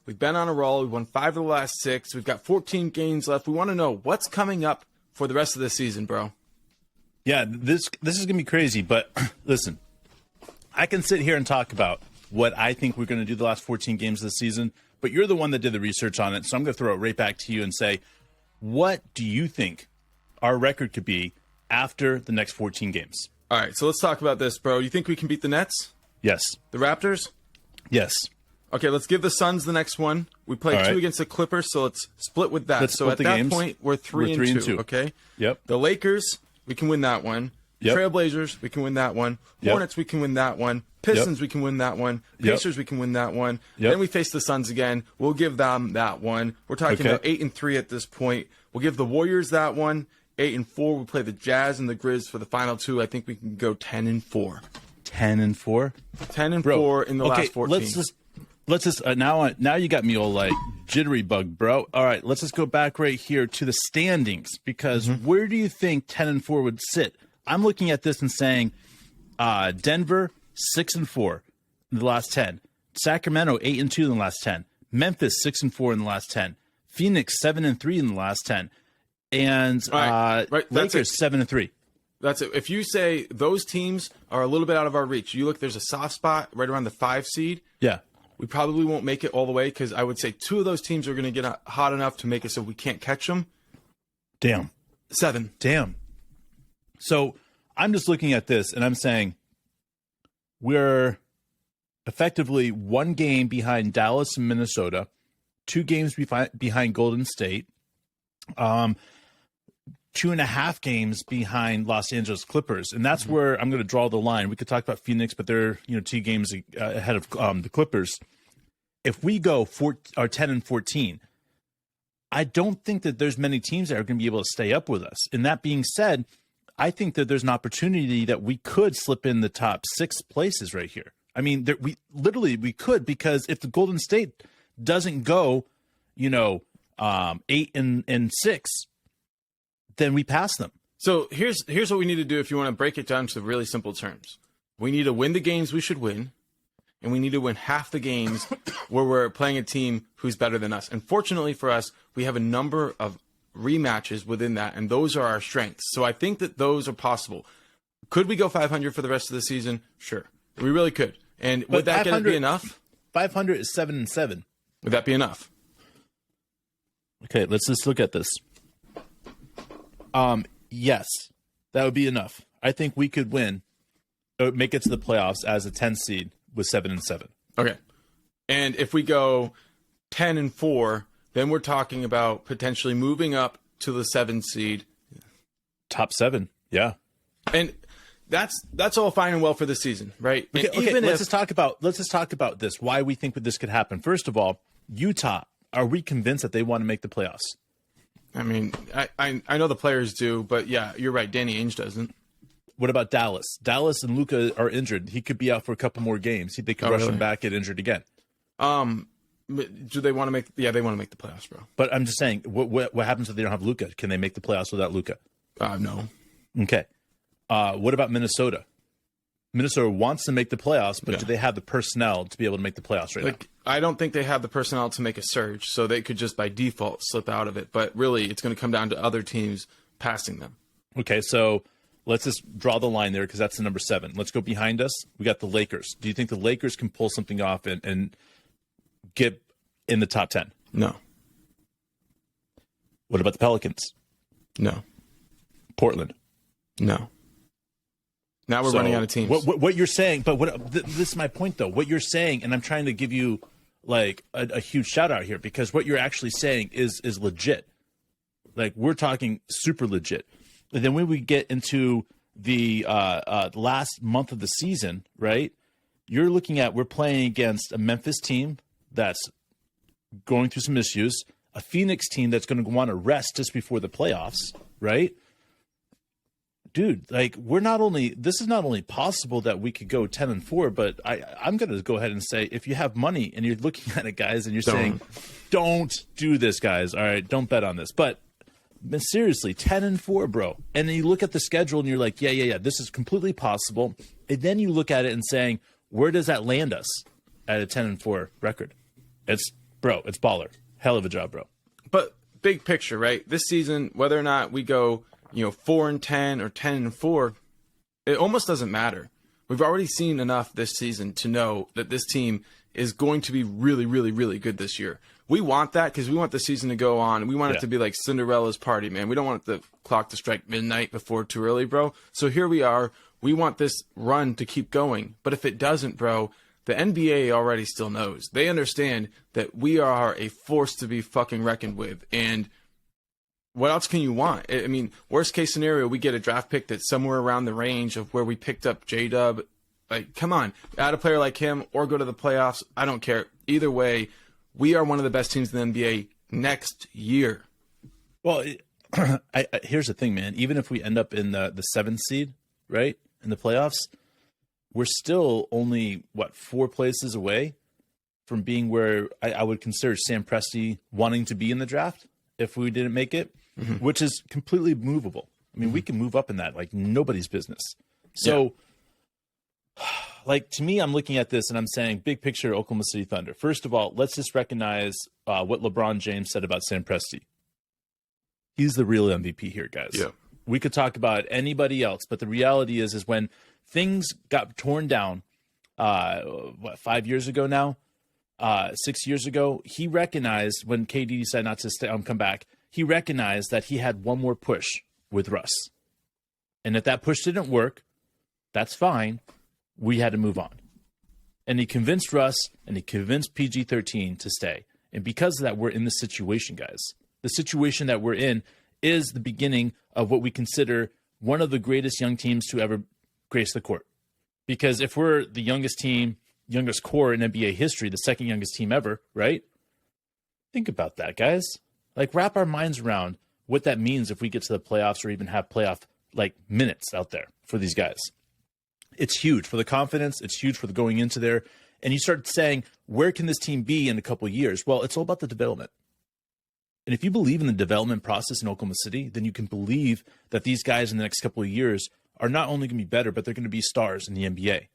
We've been on a roll. We've won 5 of the last 6. We've got 14 games left. We want to know what's coming up for the rest of the season, bro. Yeah, this is going to be crazy, but listen, I can sit here and talk about what I think we're going to do the last 14 games of the season, but you're the one that did the research on it, so I'm going to throw it right back to you and say, what do you think our record could be after the next 14 games? All right, so let's talk about this, bro. You think we can beat the Nets? Yes. The Raptors? Yes. Okay, let's give the Suns the next one. We played 2 against the Clippers, so let's split with that. So at that point, we're 3 and 2, okay? Yep. The Lakers, we can win that one. Yep. Trailblazers, we can win that one. Hornets, we can win that one. Pistons, we can win that one. Pacers, we can win that one. Then we face the Suns again. We'll give them that one. We're talking about 8 and 3 at this point. We'll give the Warriors that one. 8 and 4. We play the Jazz and the Grizz for the final 2. I think we can go 10 and 4. 10 and 4? 10 and 4 in the last 14. Let's just now you got me all like jittery bug, bro. All right, let's just go back right here to the standings, because where do you think 10 and 4 would sit? I'm looking at this and saying Denver 6 and 4 in the last 10. Sacramento 8 and 2 in the last 10. Memphis 6 and 4 in the last 10. Phoenix 7 and 3 in the last 10. And Lakers 7 and 3. That's it. If you say those teams are a little bit out of our reach, you look, there's a soft spot right around the 5 seed. Yeah. We probably won't make it all the way, because I would say 2 of those teams are going to get hot enough to make it so we can't catch them. Damn. 7. Damn. So I'm just looking at this and I'm saying we're effectively 1 game behind Dallas and Minnesota, 2 games behind Golden State, 2.5 games behind Los Angeles Clippers. And that's where I'm going to draw the line. We could talk about Phoenix, but they're 2 games ahead of the Clippers. If we go 10 and 14, I don't think that there's many teams that are going to be able to stay up with us. And that being said, I think that there's an opportunity that we could slip in the top 6 places right here. I mean, we could, because if the Golden State doesn't go, 8 and 6, then we pass them. So here's what we need to do if you want to break it down to really simple terms. We need to win the games we should win, and we need to win half the games where we're playing a team who's better than us. And fortunately for us, we have a number of rematches within that, and those are our strengths. So I think that those are possible. Could we go 500 for the rest of the season? Sure. We really could. And would that be enough? 500 is 7 and 7. Would that be enough? Okay, let's just look at this. Yes, that would be enough. I think we could win, make it to the playoffs as a 10 seed with 7 and 7. Okay. And if we go 10 and 4, then we're talking about potentially moving up to the 7 seed. Top 7. Yeah. And that's all fine and well for the season, right? Okay, let's just talk about this. Why we think that this could happen. First of all, Utah, are we convinced that they want to make the playoffs? I mean, I know the players do, but yeah, you're right. Danny Ainge doesn't. What about Dallas? Dallas and Luka are injured. He could be out for a couple more games. They could rush him back, get injured again. Do they want to make? Yeah, they want to make the playoffs, bro. But I'm just saying, what happens if they don't have Luka? Can they make the playoffs without Luka? No. Okay. What about Minnesota? Minnesota wants to make the playoffs, but do they have the personnel to be able to make the playoffs right now? I don't think they have the personnel to make a surge, so they could just by default slip out of it. But really, it's going to come down to other teams passing them. Okay, so let's just draw the line there, because that's the number 7. Let's go behind us. We got the Lakers. Do you think the Lakers can pull something off and get in the top 10? No. What about the Pelicans? No. Portland? No. Now we're running out of teams. What you're saying, but this is my point, though. What you're saying, and I'm trying to give you like a huge shout out here, because what you're actually saying is legit. Like, we're talking super legit. And then when we get into the last month of the season, right? You're looking at, we're playing against a Memphis team that's going through some issues, a Phoenix team that's going to want to rest just before the playoffs, right? Dude, like, this is not only possible that we could go 10 and 4, but I'm going to go ahead and say, if you have money and you're looking at it, guys, and you're saying, don't do this, guys. All right, don't bet on this. But seriously, 10 and 4, bro. And then you look at the schedule and you're like, yeah, this is completely possible. And then you look at it and saying, where does that land us at a 10 and 4 record? It's bro, it's baller. Hell of a job, bro. But big picture, right? This season, whether or not we go, 4-10 or 10-4, it almost doesn't matter. We've already seen enough this season to know that this team is going to be really, really, really good this year. We want that because we want the season to go on. We want it to be like Cinderella's party, man. We don't want the clock to strike midnight before too early, bro. So here we are. We want this run to keep going. But if it doesn't, bro, the NBA already still knows. They understand that we are a force to be fucking reckoned with. And what else can you want? I mean, worst case scenario, we get a draft pick that's somewhere around the range of where we picked up J-Dub. Like, come on, add a player like him or go to the playoffs. I don't care. Either way, we are one of the best teams in the NBA next year. Well, here's the thing, man. Even if we end up in the 7th seed, right, in the playoffs, we're still only, 4 places away from being where I would consider Sam Presti wanting to be in the draft if we didn't make it, which is completely movable. I mean, we can move up in that like nobody's business. So, like, to me, I'm looking at this and I'm saying, big picture, Oklahoma City Thunder. First of all, let's just recognize what LeBron James said about Sam Presti. He's the real MVP here, guys. Yeah. We could talk about anybody else, but the reality is when things got torn down, 5 years ago now, 6 years ago, he recognized when KD decided not to come back, he recognized that he had one more push with Russ. And if that push didn't work, that's fine. We had to move on. And he convinced Russ and he convinced PG-13 to stay. And because of that, we're in this situation, guys. The situation that we're in is the beginning of what we consider one of the greatest young teams to ever grace the court. Because if we're the youngest team, youngest core in NBA history, the second youngest team ever, right? Think about that, guys. Like, wrap our minds around what that means if we get to the playoffs or even have playoff like minutes out there for these guys. It's huge for the confidence. It's huge for the going into there. And you start saying, where can this team be in a couple of years? Well, it's all about the development. And if you believe in the development process in Oklahoma City, then you can believe that these guys in the next couple of years are not only going to be better, but they're going to be stars in the NBA.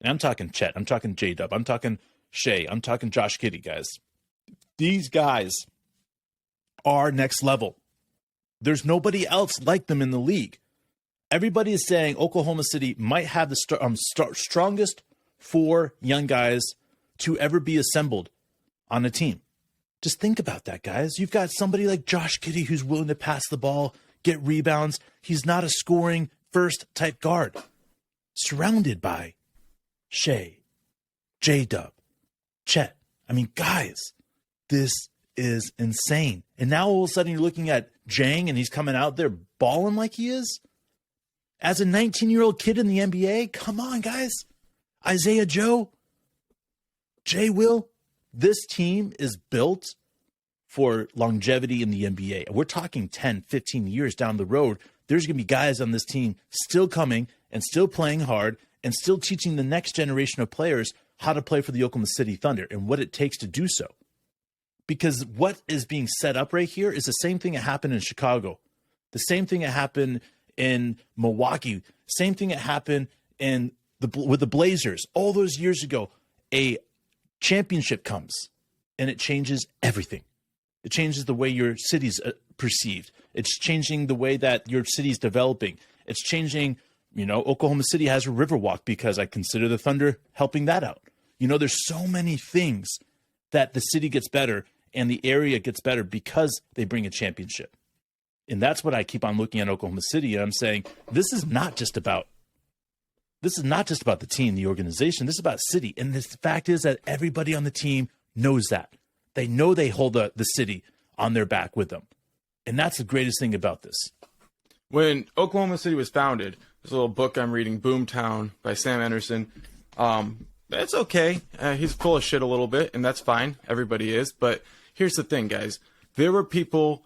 And I'm talking Chet. I'm talking J-Dub. I'm talking Shea. I'm talking Josh Giddey, guys. These guys are next level. There's nobody else like them in the league. Everybody is saying Oklahoma City might have the strongest 4 young guys to ever be assembled on a team. Just think about that, guys. You've got somebody like Josh Giddey who's willing to pass the ball, get rebounds. He's not a scoring first type guard. Surrounded by Shea, J-Dub, Chet. I mean, guys, this is insane. And now all of a sudden you're looking at Jang and he's coming out there balling like he is. As a 19-year-old kid in the NBA, come on, guys. Isaiah Joe, Jay Will, this team is built for longevity in the NBA. We're talking 10, 15 years down the road. There's going to be guys on this team still coming and still playing hard and still teaching the next generation of players how to play for the Oklahoma City Thunder and what it takes to do so. Because what is being set up right here is the same thing that happened in Chicago, the same thing that happened in Milwaukee, same thing that happened with the Blazers all those years ago. A championship comes and it changes everything. It changes the way your city's perceived. It's changing the way that your city's developing. It's changing, Oklahoma City has a Riverwalk because I consider the Thunder helping that out. There's so many things that the city gets better and the area gets better because they bring a championship. And that's what I keep on looking at Oklahoma City. And I'm saying, this is not just about the team, the organization. This is about city. And the fact is that everybody on the team knows that. They know they hold the city on their back with them. And that's the greatest thing about this. When Oklahoma City was founded, there's a little book I'm reading, Boomtown by Sam Anderson. That's okay. He's full of shit a little bit, and that's fine. Everybody is. But here's the thing, guys. There were people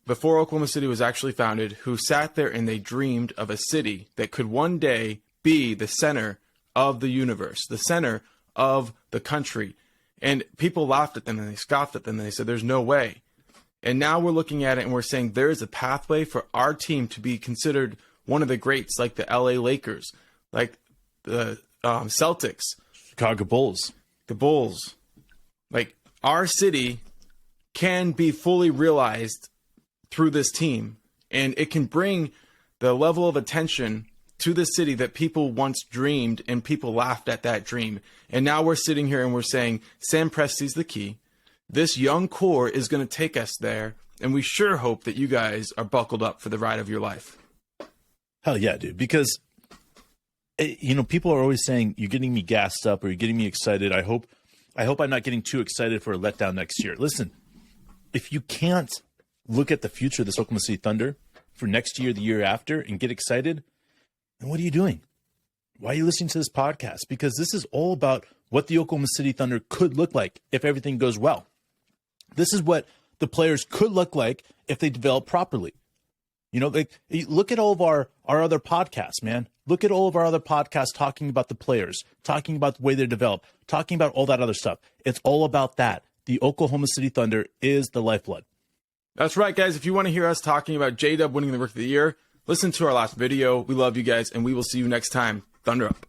before Oklahoma City was actually founded who sat there and they dreamed of a city that could one day be the center of the universe, the center of the country. And people laughed at them and they scoffed at them and they said, there's no way. And now we're looking at it and we're saying there is a pathway for our team to be considered one of the greats, like the LA Lakers, like the Celtics, Chicago Bulls, the Bulls. Like our city can be fully realized through this team, and it can bring the level of attention to the city that people once dreamed, and people laughed at that dream. And now we're sitting here and we're saying, Sam Presti's the key. This young core is going to take us there, and we sure hope that you guys are buckled up for the ride of your life. Hell yeah, dude. Because, people are always saying, you're getting me gassed up or you're getting me excited. I hope I'm not getting too excited for a letdown next year. Listen, if you can't look at the future of this Oklahoma City Thunder for next year, the year after, and get excited, then what are you doing? Why are you listening to this podcast? Because this is all about what the Oklahoma City Thunder could look like if everything goes well. This is what the players could look like if they develop properly. Look at all of our other podcasts, man. Look at all of our other podcasts talking about the players, talking about the way they're developed, talking about all that other stuff. It's all about that. The Oklahoma City Thunder is the lifeblood. That's right, guys. If you want to hear us talking about J-Dub winning the Rookie of the Year, listen to our last video. We love you guys, and we will see you next time. Thunder up.